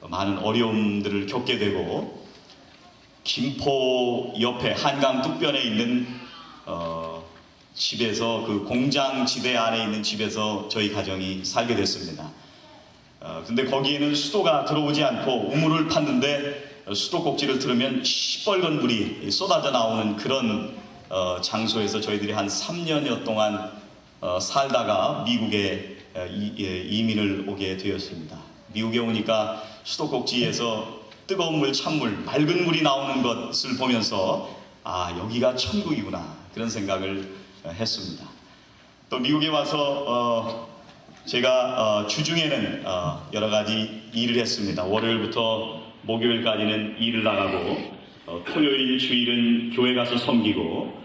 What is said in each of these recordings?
많은 어려움들을 겪게 되고, 김포 옆에 한강 뚝변에 있는 집에서, 그 공장 지대 안에 있는 집에서 저희 가정이 살게 됐습니다. 근데 거기에는 수도가 들어오지 않고 우물을 팠는데 수도꼭지를 틀으면 시뻘건 물이 쏟아져 나오는 그런 장소에서 저희들이 한 3년여 동안 살다가 미국에 이민을 오게 되었습니다. 미국에 오니까 수도꼭지에서 뜨거운 물, 찬물, 맑은 물이 나오는 것을 보면서 여기가 천국이구나, 그런 생각을 했습니다. 또 미국에 와서 제가 주중에는 여러 가지 일을 했습니다. 월요일부터 목요일까지는 일을 나가고, 토요일, 주일은 교회 가서 섬기고,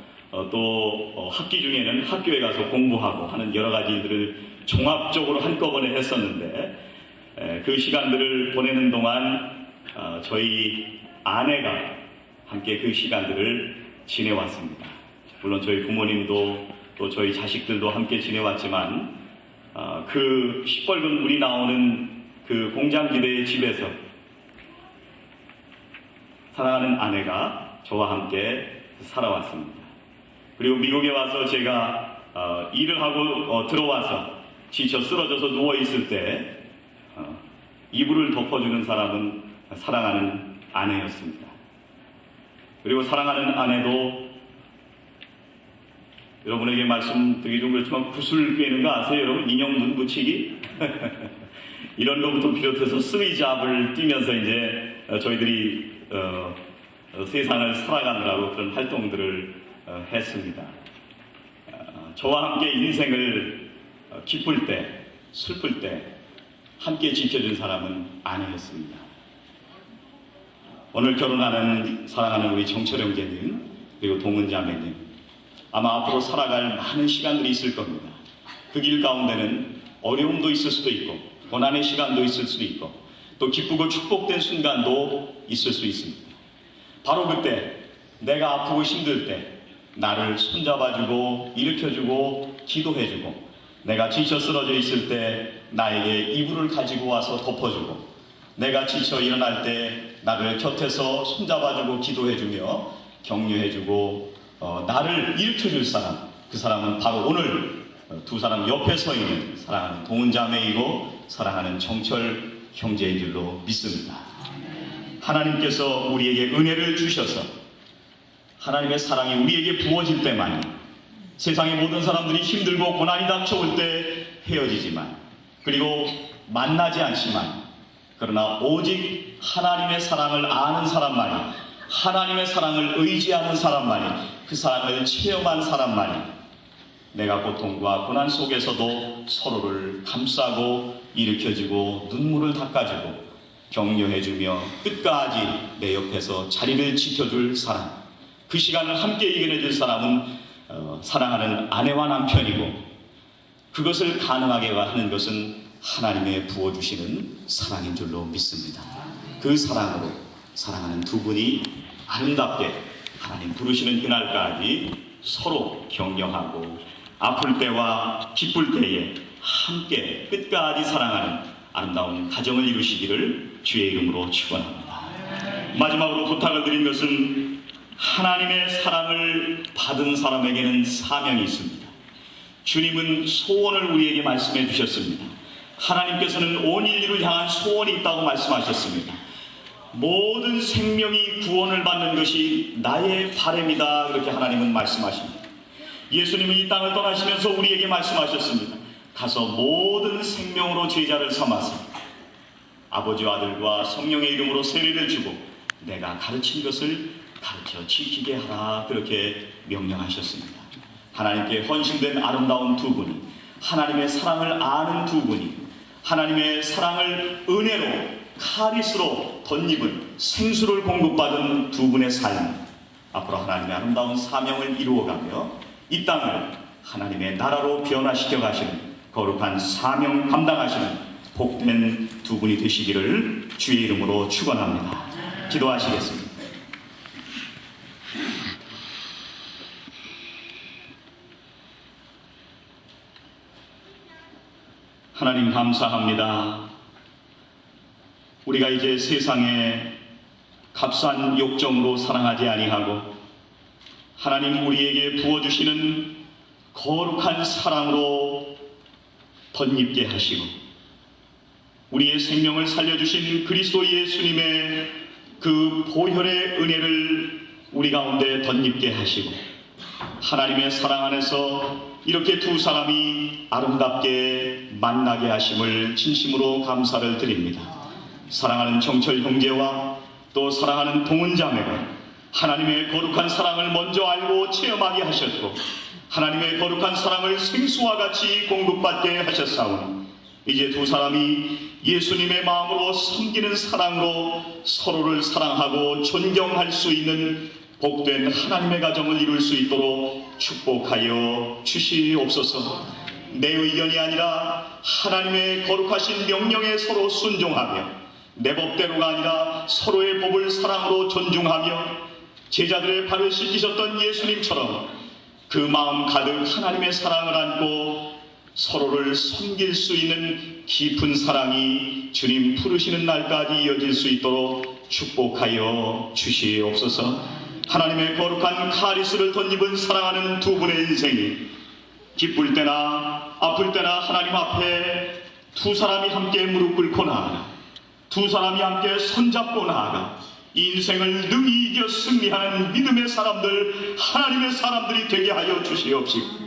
또 학기 중에는 학교에 가서 공부하고 하는 여러 가지 일들을 종합적으로 한꺼번에 했었는데, 그 시간들을 보내는 동안 저희 아내가 함께 그 시간들을 지내왔습니다. 물론 저희 부모님도 또 저희 자식들도 함께 지내왔지만, 그 시뻘건 물이 나오는 그 공장지대의 집에서 사랑하는 아내가 저와 함께 살아왔습니다. 그리고 미국에 와서 제가 일을 하고 들어와서 지쳐 쓰러져서 누워있을 때 이불을 덮어주는 사람은 사랑하는 아내였습니다. 그리고 사랑하는 아내도, 여러분에게 말씀드리기 좀 그렇지만 구슬 꿰는 거 아세요, 여러분? 인형 눈 붙이기? 이런 것부터 비롯해서 쓰리잡을 뛰면서 이제 저희들이 세상을 살아가느라고 그런 활동들을 했습니다. 저와 함께 인생을 기쁠 때, 슬플 때 함께 지켜준 사람은 아내였습니다. 오늘 결혼하는 사랑하는 우리 정철 형제님, 그리고 동은 자매님, 아마 앞으로 살아갈 많은 시간들이 있을 겁니다. 그 길 가운데는 어려움도 있을 수도 있고, 고난의 시간도 있을 수도 있고, 또 기쁘고 축복된 순간도 있을 수 있습니다. 바로 그때 내가 아프고 힘들 때 나를 손잡아주고 일으켜주고 기도해주고, 내가 지쳐 쓰러져 있을 때 나에게 이불을 가지고 와서 덮어주고, 내가 지쳐 일어날 때 나를 곁에서 손잡아주고 기도해주며 격려해주고 나를 일으켜줄 사람, 그 사람은 바로 오늘 두 사람 옆에 서 있는 사랑하는 동은 자매이고 사랑하는 정철 형제인 줄로 믿습니다. 하나님께서 우리에게 은혜를 주셔서 하나님의 사랑이 우리에게 부어질 때만이, 세상의 모든 사람들이 힘들고 고난이 닥쳐올 때 헤어지지만, 그리고 만나지 않지만, 그러나 오직 하나님의 사랑을 아는 사람만이, 하나님의 사랑을 의지하는 사람만이, 그 사랑을 체험한 사람만이 내가 고통과 고난 속에서도 서로를 감싸고 일으켜주고 눈물을 닦아주고 격려해주며 끝까지 내 옆에서 자리를 지켜줄 사람, 그 시간을 함께 이겨내줄 사람은 사랑하는 아내와 남편이고, 그것을 가능하게 하는 것은 하나님의 부어주시는 사랑인 줄로 믿습니다. 그 사랑으로 사랑하는 두 분이 아름답게 하나님 부르시는 그날까지 서로 격려하고 아플 때와 기쁠 때에 함께 끝까지 사랑하는 아름다운 가정을 이루시기를 주의 이름으로 축원합니다. 마지막으로 부탁을 드린 것은, 하나님의 사랑을 받은 사람에게는 사명이 있습니다. 주님은 소원을 우리에게 말씀해 주셨습니다. 하나님께서는 온 인류를 향한 소원이 있다고 말씀하셨습니다. 모든 생명이 구원을 받는 것이 나의 바람이다, 그렇게 하나님은 말씀하십니다. 예수님은 이 땅을 떠나시면서 우리에게 말씀하셨습니다. 가서 모든 생명으로 제자를 삼아서 아버지와 아들과 성령의 이름으로 세례를 주고 내가 가르친 것을 가르쳐 지키게 하라, 그렇게 명령하셨습니다. 하나님께 헌신된 아름다운 두 분이, 하나님의 사랑을 아는 두 분이, 하나님의 사랑을 은혜로 카리스로 덧입은 생수를 공급받은 두 분의 삶, 앞으로 하나님의 아름다운 사명을 이루어가며 이 땅을 하나님의 나라로 변화시켜 가시는 거룩한 사명 감당하시는 복된 두 분이 되시기를 주의 이름으로 축원합니다. 기도하시겠습니다. 하나님 감사합니다. 우리가 이제 세상에 값싼 욕정으로 사랑하지 아니하고 하나님 우리에게 부어주시는 거룩한 사랑으로 덧입게 하시고 우리의 생명을 살려주신 그리스도 예수님의 그 보혈의 은혜를 우리 가운데 덧입게 하시고 하나님의 사랑 안에서 이렇게 두 사람이 아름답게 만나게 하심을 진심으로 감사를 드립니다. 사랑하는 정철 형제와 또 사랑하는 동은 자매가 하나님의 거룩한 사랑을 먼저 알고 체험하게 하셨고 하나님의 거룩한 사랑을 생수와 같이 공급받게 하셨사오니 이제 두 사람이 예수님의 마음으로 섬기는 사랑으로 서로를 사랑하고 존경할 수 있는 복된 하나님의 가정을 이룰 수 있도록 축복하여 주시옵소서. 내 의견이 아니라 하나님의 거룩하신 명령에 서로 순종하며 내 법대로가 아니라 서로의 법을 사랑으로 존중하며 제자들의 발을 씻기셨던 예수님처럼 그 마음 가득 하나님의 사랑을 안고 서로를 섬길 수 있는 깊은 사랑이 주님 부르시는 날까지 이어질 수 있도록 축복하여 주시옵소서. 하나님의 거룩한 카리스를 덧입은 사랑하는 두 분의 인생이 기쁠 때나 아플 때나 하나님 앞에 두 사람이 함께 무릎 꿇고 나아가 두 사람이 함께 손잡고 나아가 인생을 능히 이겨 승리하는 믿음의 사람들, 하나님의 사람들이 되게 하여 주시옵시고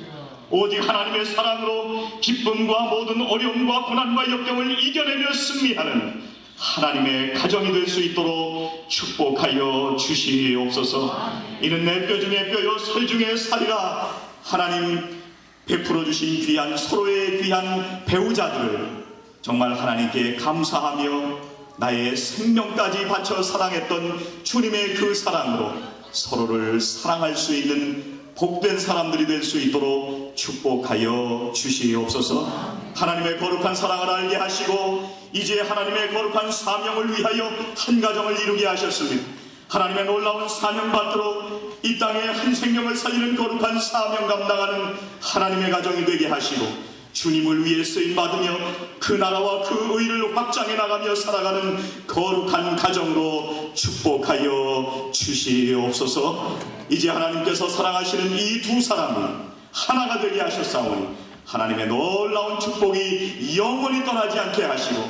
오직 하나님의 사랑으로 기쁨과 모든 어려움과 고난과 역경을 이겨내며 승리하는 하나님의 가정이 될 수 있도록 축복하여 주시옵소서. 이는 내 뼈 중에 뼈요 살 중에 살이라. 하나님 베풀어 주신 귀한 서로의 귀한 배우자들을 정말 하나님께 감사하며 나의 생명까지 바쳐 사랑했던 주님의 그 사랑으로 서로를 사랑할 수 있는 복된 사람들이 될 수 있도록 축복하여 주시옵소서. 하나님의 거룩한 사랑을 알게 하시고 이제 하나님의 거룩한 사명을 위하여 한 가정을 이루게 하셨습니다. 하나님의 놀라운 사명 받도록 이 땅에 한 생명을 살리는 거룩한 사명 감당하는 하나님의 가정이 되게 하시고 주님을 위해 쓰임받으며 그 나라와 그 의를 확장해 나가며 살아가는 거룩한 가정으로 축복하여 주시옵소서. 이제 하나님께서 사랑하시는 이 두 사람이 하나가 되게 하셨사오니 하나님의 놀라운 축복이 영원히 떠나지 않게 하시고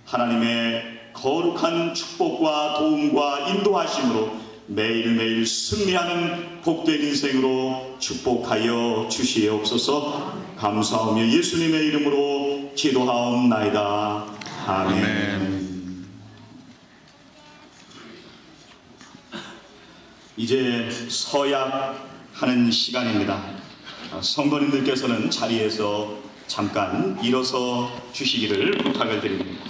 하나님의 거룩한 축복과 도움과 인도하심으로 매일매일 승리하는 복된 인생으로 축복하여 주시옵소서. 감사하며 예수님의 이름으로 기도하옵나이다. 아멘. 이제 서약하는 시간입니다. 성도님들께서는 자리에서 잠깐 일어서 주시기를 부탁을 드립니다.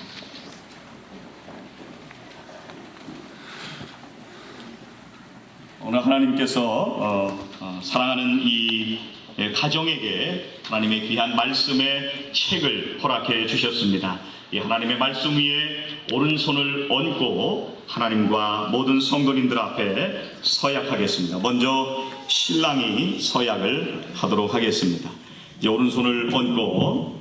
오늘 하나님께서 사랑하는 이 가정에게 하나님의 귀한 말씀의 책을 허락해 주셨습니다. 이 하나님의 말씀 위에 오른손을 얹고 하나님과 모든 성도님들 앞에 서약하겠습니다. 먼저 신랑이 서약을 하도록 하겠습니다. 이제 오른손을 얹고